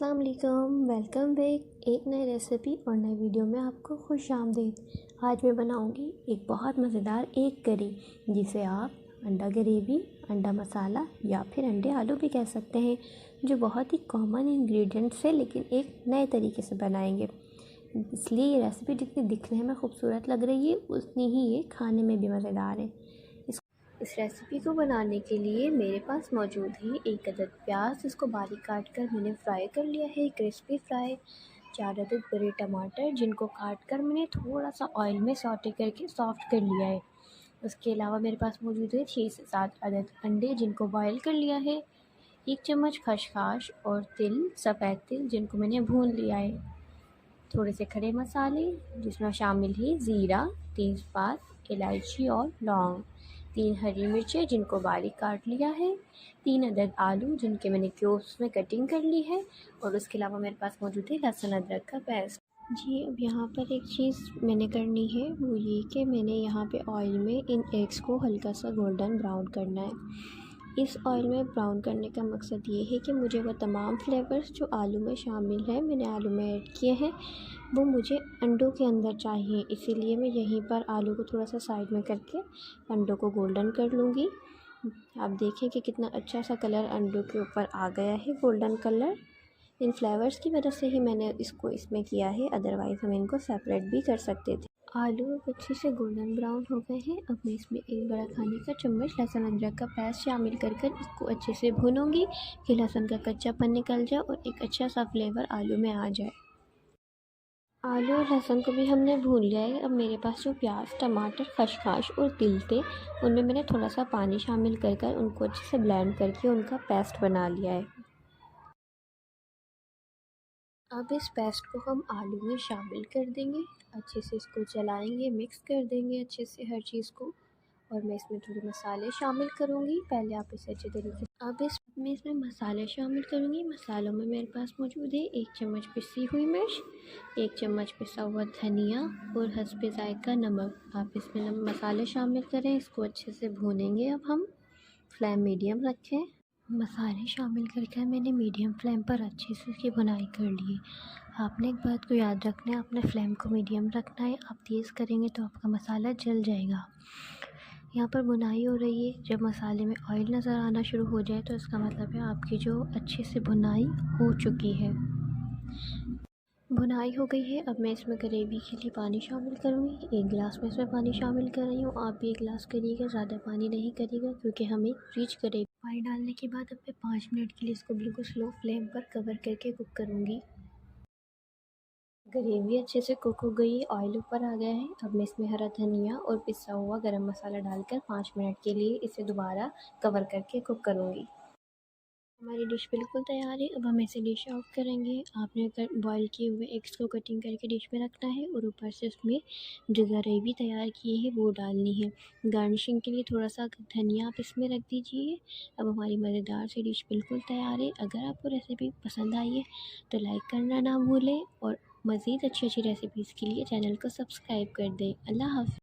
अस्सलाम वालेकुम, welcome back एक नई रेसिपी और नई वीडियो में आपको खुश आमदीद। आज मैं बनाऊंगी एक बहुत मज़ेदार एक करी जिसे आप अंडा ग्रेवी, अंडा मसाला या फिर अंडे आलू भी कह सकते हैं, जो बहुत ही कॉमन इंग्रेडिएंट्स है लेकिन एक नए तरीके से बनाएंगे। इसलिए ये रेसिपी जितनी दिखने में खूबसूरत लग रही है उतनी ही ये खाने में भी मज़ेदार है। इस रेसिपी को बनाने के लिए मेरे पास मौजूद है एक अदद प्याज, जिसको बारीक काट कर मैंने फ्राई कर लिया है, क्रिस्पी फ्राई। 4 अदद बड़े टमाटर, जिनको काट कर मैंने थोड़ा सा ऑयल में सौटे करके सॉफ्ट कर लिया है। उसके अलावा मेरे पास मौजूद है 6 से 7 अदद अंडे, जिनको बॉयल कर लिया है। 1 चम्मच खसखस और तिल, सफ़ेद तिल, जिनको मैंने भून लिया है। थोड़े से खड़े मसाले, जिसमें शामिल है ज़ीरा, तेज़पात, इलायची और लौंग। 3 हरी मिर्चें, जिनको बारीक काट लिया है। 3 अदद आलू, जिनके मैंने क्यूब्स में कटिंग कर ली है। और उसके अलावा मेरे पास मौजूद है लहसुन अदरक का पेस्ट। जी, अब यहाँ पर एक चीज़ मैंने करनी है, वो ये कि मैंने यहाँ पे ऑयल में इन एग्स को हल्का सा गोल्डन ब्राउन करना है। इस ऑयल में ब्राउन करने का मकसद ये है कि मुझे वो तमाम फ्लेवर्स जो आलू में शामिल है, मैंने आलू में ऐड किए हैं, वो मुझे अंडों के अंदर चाहिए। इसीलिए मैं यहीं पर आलू को थोड़ा सा साइड में करके अंडों को गोल्डन कर लूँगी। आप देखें कि कितना अच्छा सा कलर अंडों के ऊपर आ गया है, गोल्डन कलर। इन फ्लेवर्स की वजह से ही मैंने इसको इसमें किया है, अदरवाइज़ हम इनको सेपरेट भी कर सकते थे। आलू अब अच्छे से गोल्डन ब्राउन हो गए हैं। अब मैं इसमें 1 बड़ा खाने का चम्मच लहसुन अदरक का पेस्ट शामिल कर इसको अच्छे से भूनूंगी कि लहसुन का कच्चापन निकल जाए और एक अच्छा सा फ्लेवर आलू में आ जाए। आलू और लहसुन को भी हमने भून लिया है। अब मेरे पास जो प्याज, टमाटर, खसखस और तिल थे, उनमें मैंने थोड़ा सा पानी शामिल कर उनको अच्छे से ब्लेंड करके उनका पेस्ट बना लिया है। अब इस पेस्ट को हम आलू में शामिल कर देंगे, अच्छे से इसको चलाएंगे, मिक्स कर देंगे अच्छे से हर चीज़ को। और मैं इसमें थोड़े मसाले शामिल करूँगी। पहले आप इसे अच्छे तरीके से अब इसमें मसाले शामिल करूँगी। मसालों में मेरे पास मौजूद है 1 चम्मच पिसी हुई मिर्च, 1 चम्मच पिसा हुआ धनिया और हस्बे जायका नमक। आप इसमें मसाले शामिल करें, इसको अच्छे से भूनेंगे। अब हम फ्लेम मीडियम रखें। मसाले शामिल करके मैंने मीडियम फ्लेम पर अच्छे से इसकी भुनाई कर ली। आपने एक बात को याद रखना है, अपने फ्लेम को मीडियम रखना है। आप तेज़ करेंगे तो आपका मसाला जल जाएगा। यहाँ पर भुनाई हो रही है। जब मसाले में ऑयल नज़र आना शुरू हो जाए तो इसका मतलब है आपकी जो अच्छे से भुनाई हो चुकी है। भुनाई हो गई है। अब मैं इसमें ग्रेवी के लिए पानी शामिल करूँगी। 1 गिलास में इसमें पानी शामिल कर रही हूँ। आप भी 1 गिलास करिएगा, ज़्यादा पानी नहीं करिएगा, क्योंकि हम एक रिच ग्रेवी। पानी डालने के बाद अब मैं 5 मिनट के लिए इसको बिल्कुल स्लो फ्लेम पर कवर करके कुक करूँगी। ग्रेवी अच्छे से कुक हो गई है, ऑयल ऊपर आ गया है। अब मैं इसमें हरा धनिया और पिसा हुआ गरम मसाला डालकर 5 मिनट के लिए इसे दोबारा कवर करके कुक करूँगी। हमारी डिश बिल्कुल तैयार है। अब हम इसे डिश आउट करेंगे। आपने बॉईल किए हुए एग्स को कटिंग करके डिश में रखना है और ऊपर से उसमें जो ग्रेवी तैयार की है वो डालनी है। गार्निशिंग के लिए थोड़ा सा धनिया आप इसमें रख दीजिए। अब हमारी मज़ेदार सी डिश बिल्कुल तैयार है। अगर आपको रेसिपी पसंद आई है तो लाइक करना ना भूलें और मज़ीद अच्छी रेसिपीज़ के लिए चैनल को सब्सक्राइब कर दें। अल्लाह हाफ़िज़।